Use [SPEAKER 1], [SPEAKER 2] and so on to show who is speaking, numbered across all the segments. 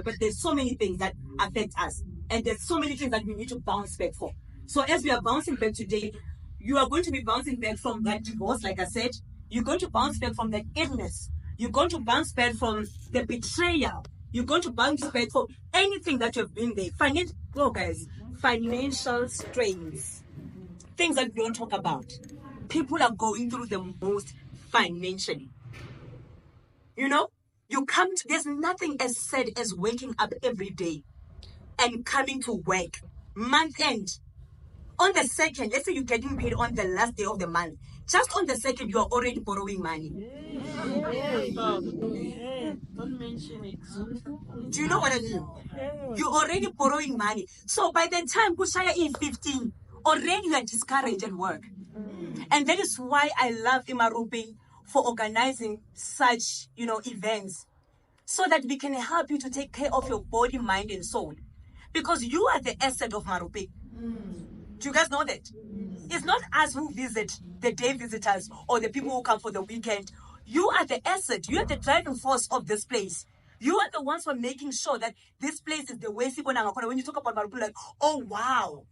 [SPEAKER 1] But there's so many things that affect us, and there's so many things that we need to bounce back for. So as we are bouncing back today, you are going to be bouncing back from that divorce, like I said. You're going to bounce back from that illness. You're going to bounce back from the betrayal. You're going to bounce back from anything that you've been there. Financial strains, things that we don't talk about. People are going through the most financially. You know, there's nothing as sad as waking up every day and coming to work, month end. On the second, let's say you're getting paid on the last day of the month. Just on the second, you are already borrowing money.
[SPEAKER 2] Don't mention it.
[SPEAKER 1] Do you know what I mean? You're already borrowing money. So by the time Kushaya is 15, already you are discouraged at work. And that is why I love Imaruping for organizing such, events, so that we can help you to take care of your body, mind, and soul. Because you are the asset of Maruping. Do you guys know that? It's not us who visit, the day visitors, or the people who come for the weekend. You are the asset. You are the driving force of this place. You are the ones who are making sure that this place is the way. When you talk about Maruping, like, oh wow,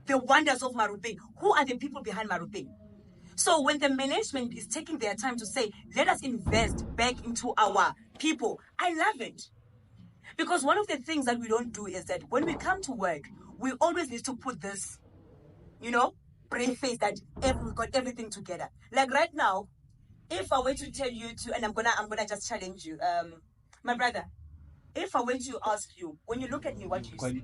[SPEAKER 1] the wonders of Maruping. Who are the people behind Maruping? So when the management is taking their time to say, let us invest back into our people, I love it. Because one of the things that we don't do is that when we come to work, we always need to put this, brave face that we got everything together. Like right now, if I were to tell you to, and I'm gonna just challenge you, my brother, if I were to ask you, when you look at me, what do you see?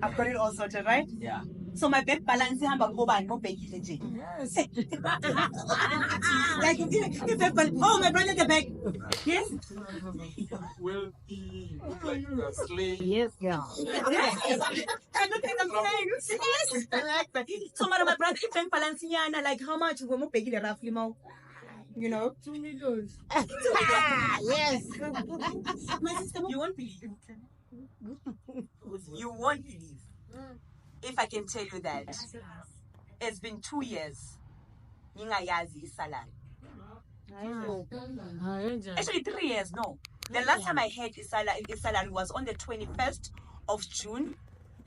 [SPEAKER 1] I've got it all sorted, right?
[SPEAKER 2] Yeah.
[SPEAKER 1] So my bank balance is about no bank. Yes. Like oh, my brother, the bank. Yes.
[SPEAKER 2] Will be like
[SPEAKER 3] Yes, yeah.
[SPEAKER 1] I don't think I'm saying. Yes. I like that. So my brother, if bank balance like how much we will pay roughly more? $2 million.
[SPEAKER 3] Yes.
[SPEAKER 1] My sister, you won't believe. You won't believe. If I can tell you that it's been 2 years. Ningayazi salary. Actually 3 years, no. The last time I had his salary was on the 21st of June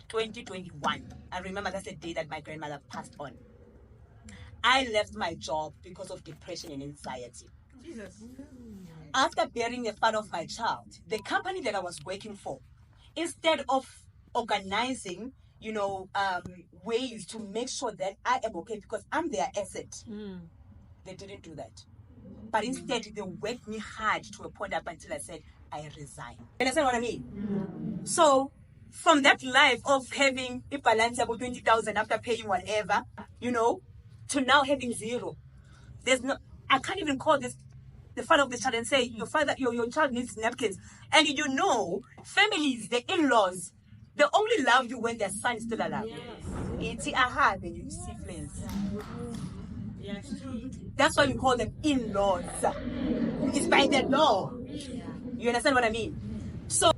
[SPEAKER 1] 2021. I remember that's the day that my grandmother passed on. I left my job because of depression and anxiety.
[SPEAKER 2] Jesus.
[SPEAKER 1] After bearing the father of my child, the company that I was working for, instead of organizing, ways to make sure that I am okay because I'm their asset, they didn't do that. But instead, they worked me hard to a point up until I said, I resign. You understand what I mean? So, from that life of having a balance about 20,000 after paying whatever, to now having zero. I can't even call this the father of the child and say, your child needs napkins. And families, the in-laws, they only love you when their son is still alive. It's a then you see flames.
[SPEAKER 2] Yes.
[SPEAKER 1] That's why we call them in-laws. It's by the law. You understand what I mean? So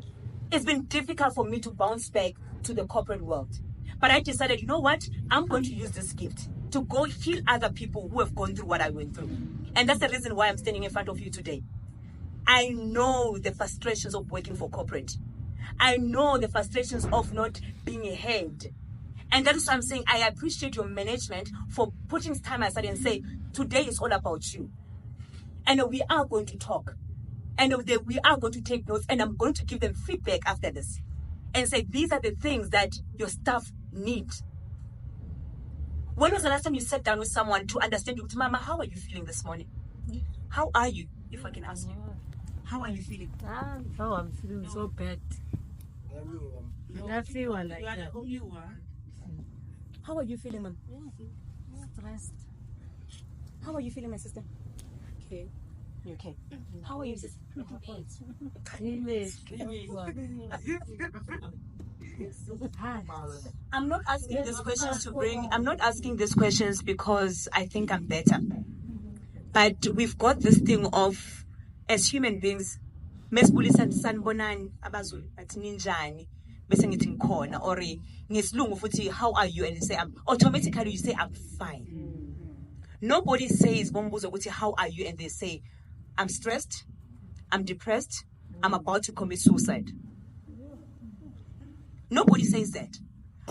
[SPEAKER 1] it's been difficult for me to bounce back to the corporate world. But I decided, you know what? I'm going to use this gift to go heal other people who have gone through what I went through. And that's the reason why I'm standing in front of you today. I know the frustrations of working for corporate. I know the frustrations of not being ahead. And that is why I'm saying I appreciate your management for putting time aside and say, today is all about you. And we are going to talk. And we are going to take notes. And I'm going to give them feedback after this. And say, these are the things that your staff need. When was the last time you sat down with someone to understand you? Mama, how are you feeling this morning? How are you, if I can ask you? How are you feeling?
[SPEAKER 3] Oh, I'm feeling so bad. I feel like that.
[SPEAKER 1] How are you feeling, Mom?
[SPEAKER 3] Stressed.
[SPEAKER 1] How are you feeling, my sister?
[SPEAKER 3] Okay.
[SPEAKER 1] You okay? How are you, sister? I'm not asking these questions I'm not asking these questions because I think I'm better. But we've got this thing of, as human beings, mesibulisa sanibonani abazulu bathi ninjani bese ngithi ngikhona or ngesilungu futhi how are you and you say automatically you say I'm fine. Nobody says bombuzo ukuthi how are you and they say I'm stressed, I'm depressed, I'm about to commit suicide. Nobody says that.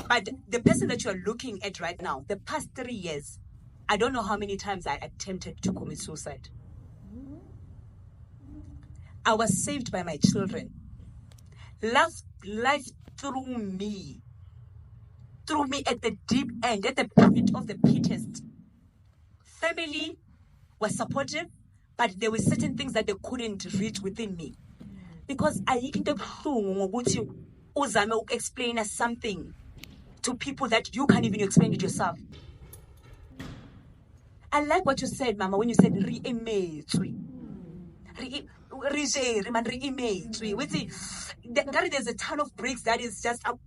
[SPEAKER 1] But the person that you are looking at right now, the past 3 years, I don't know how many times I attempted to commit suicide. I was saved by my children. Life threw me at the deep end, at the pit of the pittest. Family was supportive, but there were certain things that they couldn't reach within me. Because I into uzame explain something to people that you can't even explain it yourself. I like what you said, Mama, when you said re-imagey. There's a ton of bricks that is just up.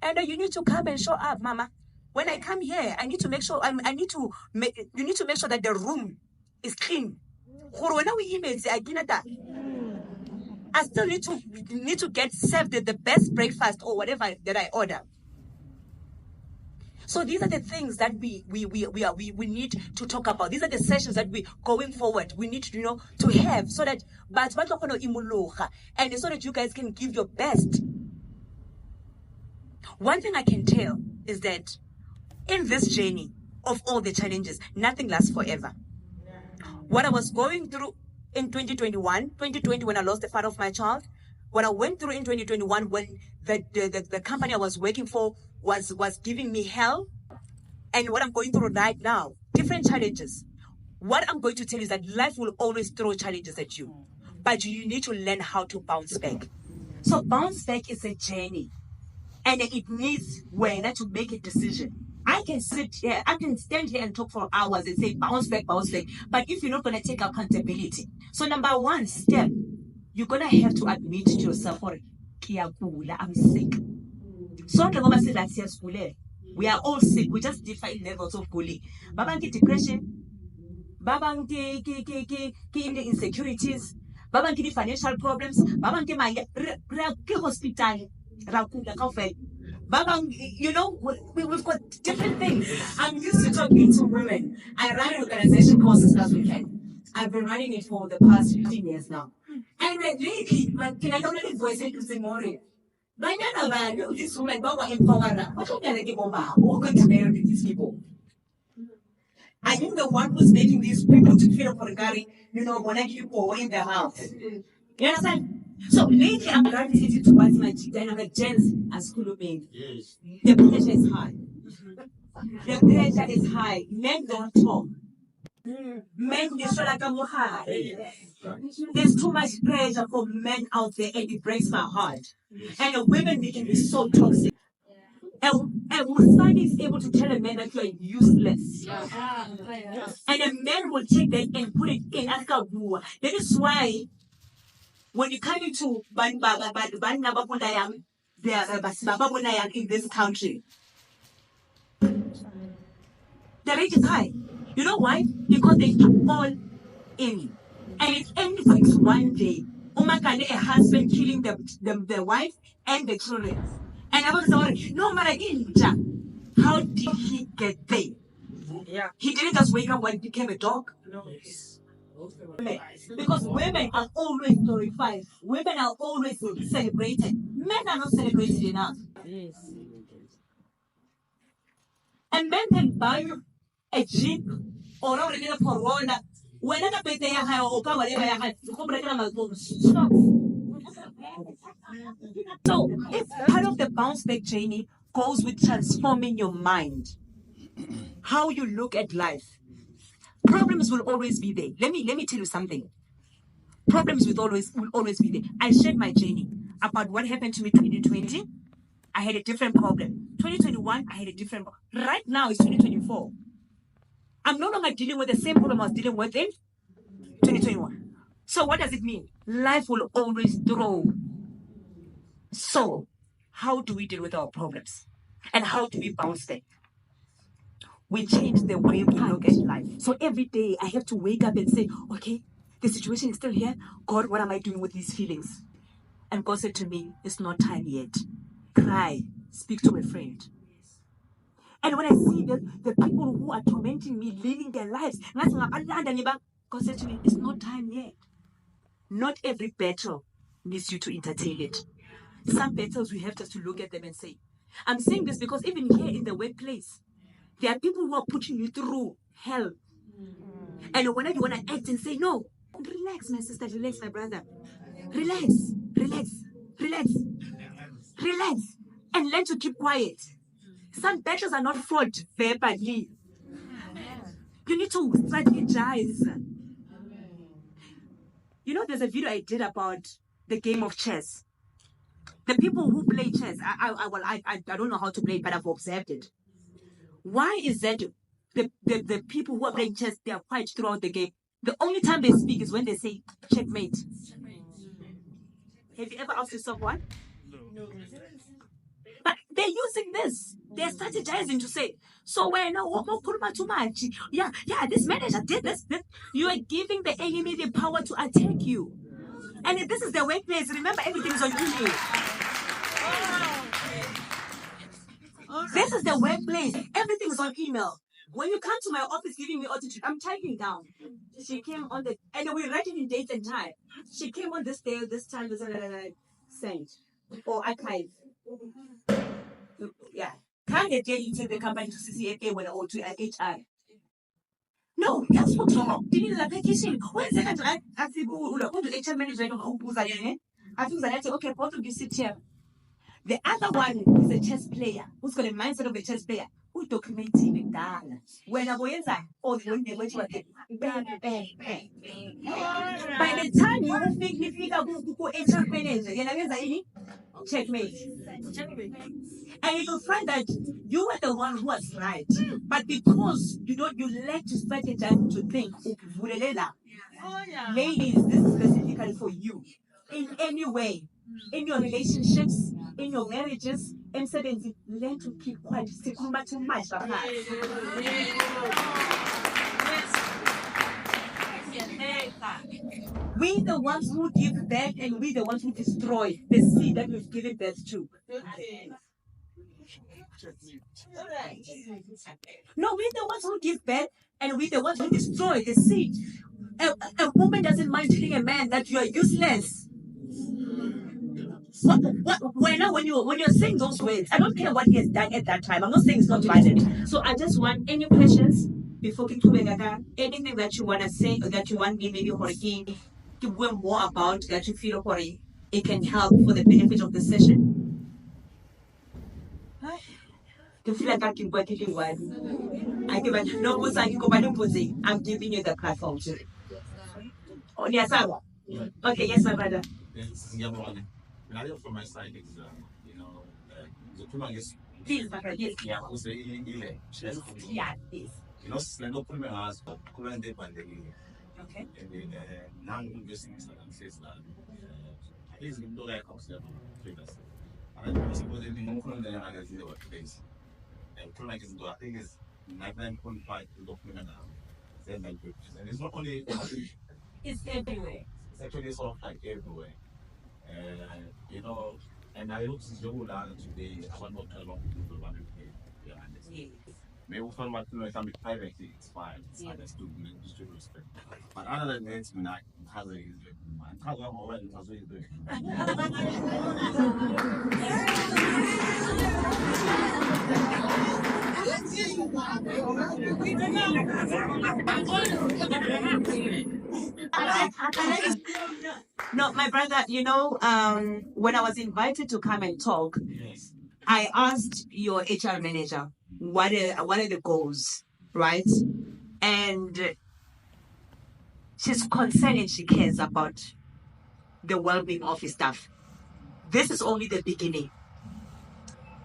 [SPEAKER 1] And you need to come and show up, Mama. When I come here, I need to make sure you need to make sure that the room is clean. I still need to get served the best breakfast or whatever that I order. So these are the things that we need to talk about. These are the sessions that we going forward we need to to have so that and so that you guys can give your best. One thing I can tell is that in this journey of all the challenges, nothing lasts forever. What I was going through in 2020 when I lost the father of my child, what I went through in 2021 when the company I was working for was giving me hell, and what I'm going through right now, different challenges. What I'm going to tell you is that life will always throw challenges at you, but you need to learn how to bounce back. So bounce back is a journey, and it needs when to make a decision. I can stand here and talk for hours and say bounce back. But if you're not going to take accountability, so number one step, you're going to have to admit to yourself, I'm sick. So we are all sick. We just different levels of bullying. Babangi depression, babangi insecurities, babangi financial problems, babangi hospital, we've got different things. I'm used to talking to women. I run an organization called Sisters Weekend. I've been running it for the past 15 years now. And lately, can I only voice it to say more? This woman, what are going to marry these people? I am the one who's making these people to feel for when people in the house. You understand? So lately I'm gravitating towards my dynamic gents as schoolmates. Yes. The pressure is high. The pressure is high. Men don't talk. Men they show like a high. There's too much pressure for men out there, and it breaks my heart. And the women, they can be so toxic. And Musani is able to tell a man that you are useless. And a man will take that and put it in Askabua. That is why when you come into in this country, the rate is high. You know why? Because they fall in. And it ends like one day. A husband killing the wife and the children. And I was sorry, no matter how did he get there? Yeah. He didn't just wake up when he became a dog. No. Because women are always glorified. Women are always celebrated. Men are not celebrated enough. Yes. And men can buy a Jeep or a Corona. Whenever they have or whatever, so it's part of the bounce back journey goes with transforming your mind. How you look at life. Problems will always be there. Let me tell you something. Problems will always be there. I shared my journey about what happened to me in 2020. I had a different problem. 2021, I had a different problem. Right now, it's 2024. I'm no longer dealing with the same problem I was dealing with in 2021. So what does it mean? Life will always throw. So how do we deal with our problems? And how do we bounce back? We change the way we look at life. So every day I have to wake up and say, okay, the situation is still here. God, what am I doing with these feelings? And God said to me, it's not time yet. Cry, speak to a friend. And when I see the people who are tormenting me, living their lives, God said to me, it's not time yet. not every battle needs you to entertain it. Some battles we have just to look at them and say, I'm saying this because even here in the workplace, there are people who are pushing you through hell. And whenever you want to act and say, no, relax, my sister, relax, my brother. Relax, relax, relax, relax, and learn to keep quiet. Some battles are not fought verbally. You need to strategize. You know, there's a video I did about the game of chess. The people who play chess, I don't know how to play it, but I've observed it. Why is that the people who are playing chess, they are quiet throughout the game? The only time they speak is when they say checkmate. Have you ever asked yourself why?
[SPEAKER 2] No.
[SPEAKER 1] But they're using this. They're strategizing to say, so when too much. Yeah, this manager did this. You are giving the enemy the power to attack you. And if this is the workplace, remember everything is on email. This is the workplace. Everything is on email. When you come to my office giving me attitude, I'm typing down. She came on and we're writing in dates and time. She came on this day, this time, sent or archive. Yeah. Can't get into the company to CCFA when or to HR. No, that's what wrong. Did you the application? When is it? I think go to HR manager. I think that okay, both of you sit here. The other one is a chess player who's got a mindset of a chess player who documenting it down. When I go inside, or when they went to a bang. By the time you figure go HR manager, you know, checkmate. And you'll find that you were the one who was right. But because you like to strategize to think, ladies, this is specifically for you. In any way, in your relationships, in your marriages, learn to keep quiet. Too much. We the ones who give birth and we the ones who destroy the seed that we've given birth to. No, we're the ones who give birth and we're the ones who destroy the seed. A woman doesn't mind telling a man that you are useless. When you're saying those words, I don't care what he has done at that time. I'm not saying it's not violent. So I just want any questions before anything that you want to say or that you want me maybe to learn more about that you feel it can help for the benefit of the session. To feel like I can work it one. I'm giving you the platform too. Oh, yes, I will. Okay, yes, my brother.
[SPEAKER 4] From my side is, the problem is,
[SPEAKER 1] Please, my brother, yes.
[SPEAKER 4] yeah, who's the
[SPEAKER 1] Yeah, please.
[SPEAKER 4] you know, Slendo put me as current day pandemic.
[SPEAKER 1] Okay.
[SPEAKER 4] And then now business and says that at least you don't like consider traders. And I suppose in the moment that I see the workplace, and put like I think it's 99.5 document now. And it's not only
[SPEAKER 1] It's everywhere.
[SPEAKER 4] it's actually sort of like everywhere. And I look to the today, I want not tell long people about it.
[SPEAKER 1] Yes.
[SPEAKER 4] Maybe we'll find out if I'm privately, it's fine. It's understood, just respect. But other than that, how are you doing? How are you doing?
[SPEAKER 1] No, my brother, when I was invited to come and talk,
[SPEAKER 4] Yes.
[SPEAKER 1] I asked your HR manager, what are the goals, right? And she's concerned and she cares about the well-being of his staff. This is only the beginning.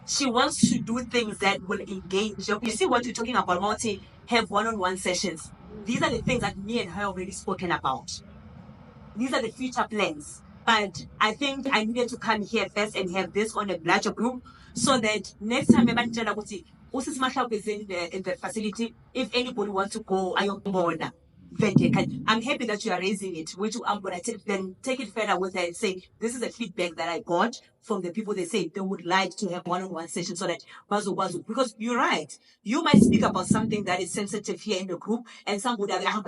[SPEAKER 1] She wants to do things that will engage. You see what you're talking about, Marty, have one-on-one sessions. These are the things that me and her already spoken about. These are the future plans. But I think I needed to come here first and have this on a larger group so that next time is in the facility, if anybody wants to go, I am born. I'm happy that you are raising it, which I'm going to take it further with her and say, this is a feedback that I got from the people. They say they would like to have one-on-one sessions so that because you're right. You might speak about something that is sensitive here in the group and some would have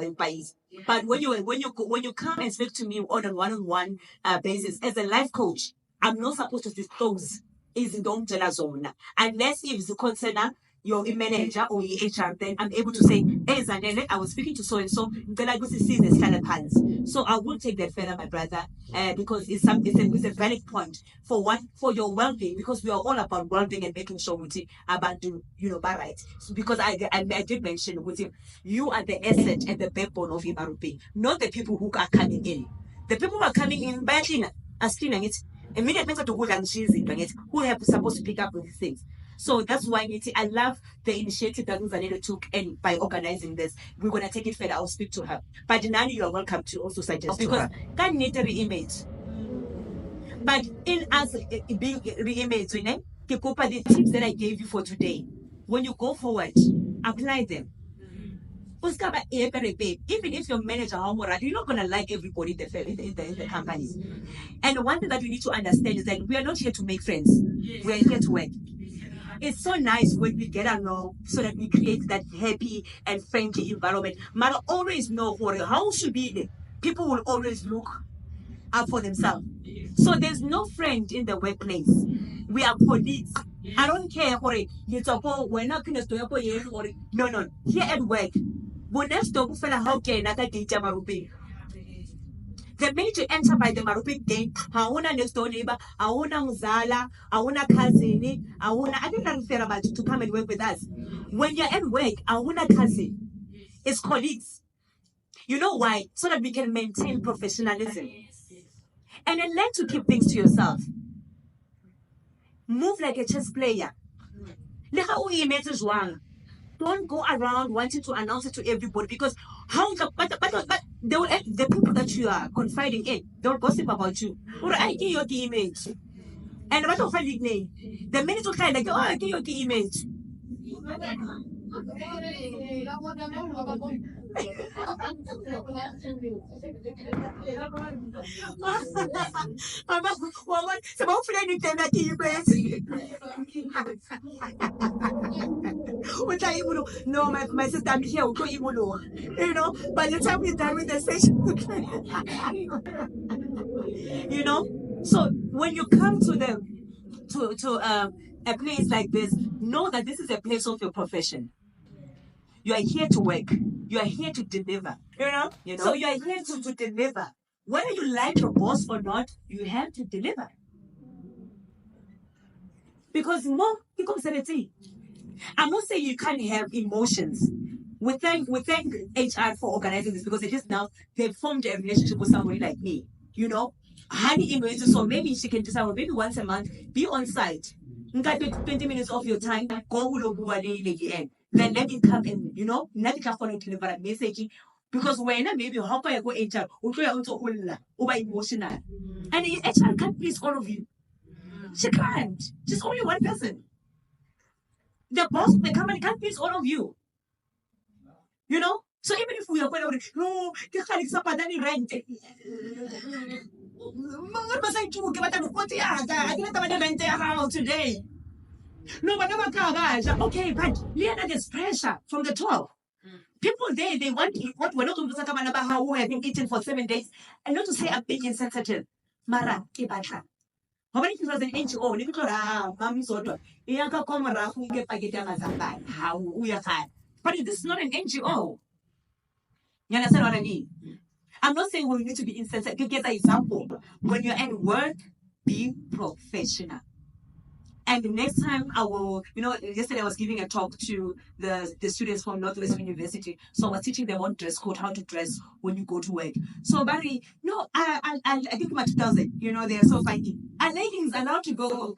[SPEAKER 1] but when you come and speak to me on a one-on-one basis as a life coach, I'm not supposed to disclose is in zone unless if the concern your manager or your HR, then I'm able to say, hey, Zanele, I was speaking to so and so. So I will take that further, my brother, because it's a valid point for your well-being, because we are all about well-being and making sure we about by right. So because I did mention with him, you are the asset and the backbone of Imarupi, not the people who are coming in. The people who are coming in, by cleaning it, immediately to go and cheese it, who have supposed to pick up with these things. So that's why I love the initiative that Zanele took, and by organizing this, we're gonna take it further. I'll speak to her. But Nani, you are welcome to also suggest because can't need a re-image. But in us being re-image, the tips that I gave you for today, when you go forward, apply them. Even if your manager, you're not gonna like everybody in the companies. And one thing that we need to understand is that we are not here to make friends. We are here to work. It's so nice when we get along so that we create that happy and friendly environment. But always know how should be people will always look out for themselves. So there's no friend in the workplace. We are colleagues. I don't care for it. We're not going to no. Here at work, the minute you enter by the Marupi gate, hauna next door neighbor, hauna mzala, hauna cousin, I think that's fair about to come and work with us. When you're at work, hauna cousin, it's colleagues. You know why? So that we can maintain professionalism. And then learn to keep things to yourself. Move like a chess player. Don't go around wanting to announce it to everybody, because but they will, the people that you are confiding in, they'll gossip about you. Or I give your key image. And what of a name? The minute you kind like, oh, I give your key image. No, my sister, I'm here. By the time we're done with the session, So when you come to a place like this, know that this is a place of your profession. You are here to work. You are here to deliver. So you are here to deliver. Whether you like your boss or not, you have to deliver. Because more becomes anything. I'm not saying you can't have emotions. We thank HR for organizing this, because it is now they've formed a relationship with somebody like me. Honey emotions, so maybe she can decide, maybe once a month, be on site. 20 minutes of your time, go again. Then let me come and let me to deliver a message. Because when maybe how can I go HR, over emotional. And HR can't please all of you. She can't. She's only one person. The boss of the company can't please all of you. So even if we are going to rent. What was I doing? I didn't rent a house today. No, but okay, but there's pressure from the top. People there, they want what we're not going to talk about how we have been eating for 7 days, and not to say I'm being insensitive. Mara, kibata. How many people are an NGO? How we are high. But this is not an NGO. You understand what I mean? I'm not saying we need to be insensitive. To get an example, when you're at work, be professional. And the next time I will, yesterday I was giving a talk to the students from Northwestern University. So I was teaching them on dress code, how to dress when you go to work. So Barry, I give them a 2000, they are so funny. And ladies allowed to go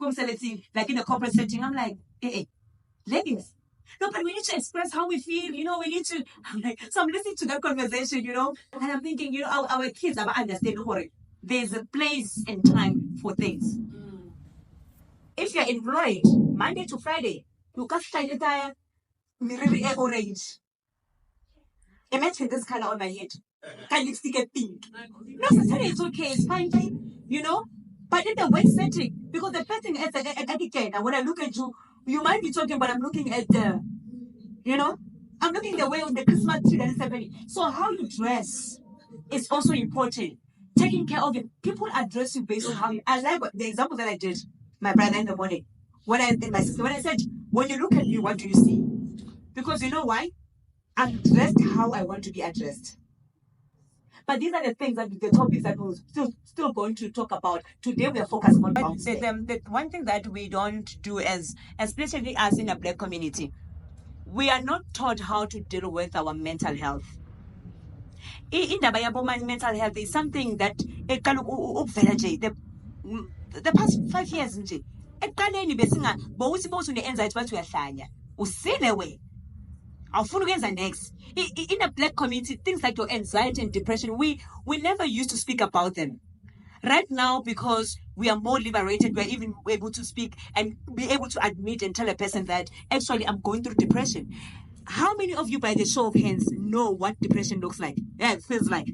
[SPEAKER 1] like in a corporate setting. I'm like, hey, ladies. No, but we need to express how we feel, we need to, so I'm listening to that conversation, and I'm thinking, our kids are understanding there's a place and time for things. If you're employed Monday to Friday, you can't start orange. Imagine this color on my head. Can lipstick a pink? No, Saturday it's okay, it's fine, you know. But in the work setting, because the first thing is etiquette, when I look at you, you might be talking, but I'm looking at the, you know, I'm looking the way on the Christmas tree that is happening. So how you dress is also important. Taking care of it. People address you based on how you. I like the example that I did, my brother in the morning. When my sister, when I said, when you look at me, what do you see? Because you know why? I'm dressed how I want to be addressed. But these are the things that the topics that we're still going to talk about. Today we are focused on the one thing that we don't do as especially us in a black community, we are not taught how to deal with our mental health. In the mental health is something that the past 5 years nje ekuqaleni besinga bowusiphosa une-anxiety bathi uyahlanya usile we awufuna ukwenza next. In a black community, things like your anxiety and depression, we never used to speak about them. Right now, because we are more liberated, we're even able to speak and be able to admit and tell a person that actually I'm going through depression. How many of you, by the show of hands, know what depression looks like? Yeah, it feels like.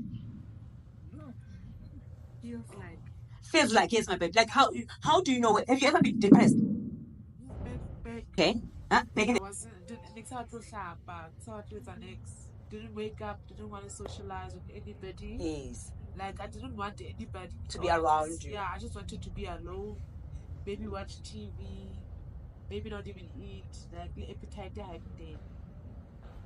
[SPEAKER 1] Feels like, yes, my baby. Like how do you know? Have you ever been depressed? Okay.
[SPEAKER 5] Didn't wake up, didn't want to socialize with anybody.
[SPEAKER 1] Yes.
[SPEAKER 5] Like I didn't want anybody
[SPEAKER 1] to be around you.
[SPEAKER 5] Yeah, I just wanted to be alone. Maybe watch TV, maybe not even eat. Like the appetite I had then.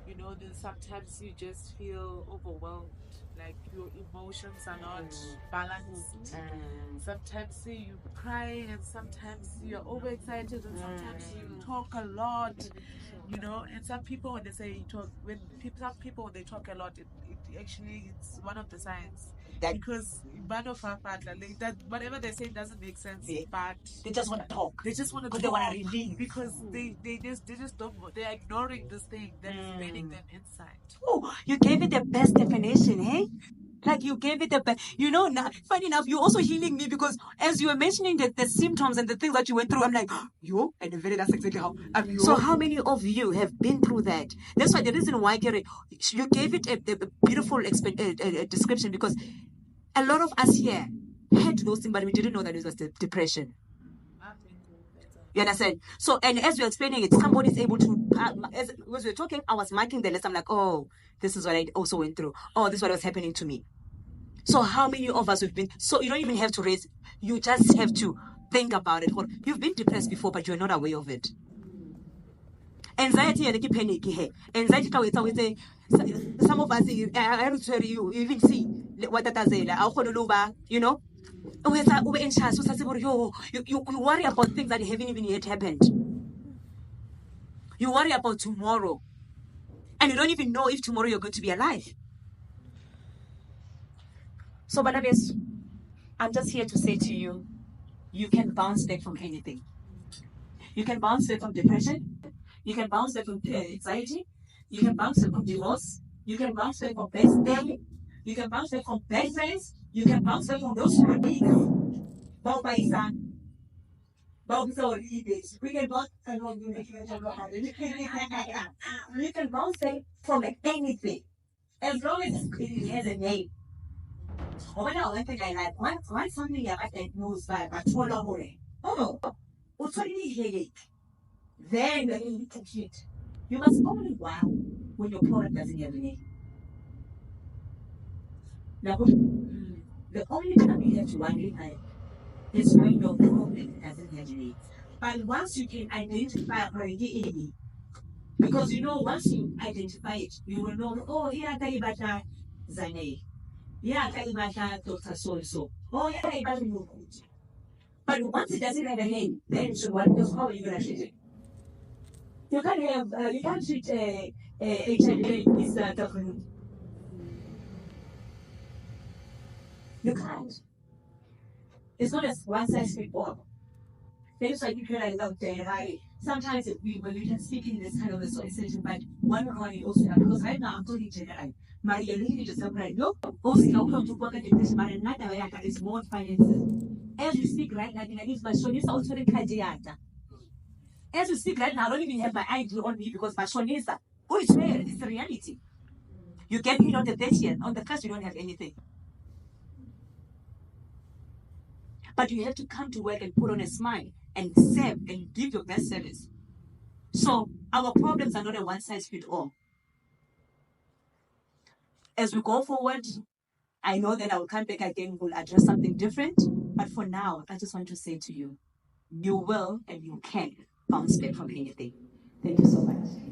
[SPEAKER 5] You know, then sometimes you just feel overwhelmed. Like your emotions are not balanced. Sometimes you cry and sometimes you're overexcited and sometimes you talk a lot. You know, and some people when they say you talk, some people when they talk a lot, it actually it's one of the signs. Because like that whatever they say doesn't make sense, but
[SPEAKER 1] they just want to talk.
[SPEAKER 5] They just want to.
[SPEAKER 1] Because they want to relieve.
[SPEAKER 5] Because they just don't. They're ignoring this thing that is burning them inside.
[SPEAKER 1] Oh, you gave it the best definition, hey? Like you gave it the best. You know, now, funny enough, you're also healing me because as you were mentioning the symptoms and the things that you went through, I'm like, yo, and that's exactly how. So how many of you have been through that? That's why the reason why, Gary, you gave it a beautiful description because a lot of us here had those things, but we didn't know that it was the depression. You understand? So, and as you're explaining it, somebody's able to, as we're talking, I was marking the list. I'm like, oh, this is what I also went through. Oh, this is what was happening to me. So how many of us have been, so you don't even have to raise, you just have to think about it. You've been depressed before, but you're not aware of it. Anxiety and panic. Anxiety, some of us, I will tell you even see what that is, you know? You worry about things that haven't even yet happened. You worry about tomorrow. And you don't even know if tomorrow you're going to be alive. So, Barnabas, I'm just here to say to you, you can bounce back from anything. You can bounce back from depression. You can bounce back from anxiety. You can bounce back from divorce. You can bounce back from bad family. You can bounce back from bad friends. You can bounce back from those who are weak. We can bounce. You can bounce back from anything as long as it has a name. One thing I like, once something that knows by oh, what's headache? Then you touch it. You must only wow when your product doesn't have a name. Now, the only time you have to wonder is when your problem doesn't have a name. But once you can identify already, because you know, once you identify it, you will know, oh, here I tell you about Zane. Yeah, I tell you about Dr. So. Oh, yeah, I tell you. But once it doesn't have a name, then so what? Because how are you gonna treat it? You can't treat HIV with document. You can't. It's not as one size fits all. Things like you realize out there, right? Sometimes when we can speak in this kind of a situation, but one it also because right now I'm talking general. Maria really just right. No, also now come to work at this man and not that is more finances. As we speak right now, I use my shonisa also the Kajiata. As we speak right now, I don't even have my ID on me because my shonisa, oh, it's there, it's the reality. You get in on the 30th, on the first you don't have anything. But you have to come to work and put on a smile and serve and give your best service. So our problems are not a one-size-fits-all. As we go forward, I know that I will come back again, we'll address something different. But for now, I just want to say to you, you will and you can bounce back from anything. Thank you so much.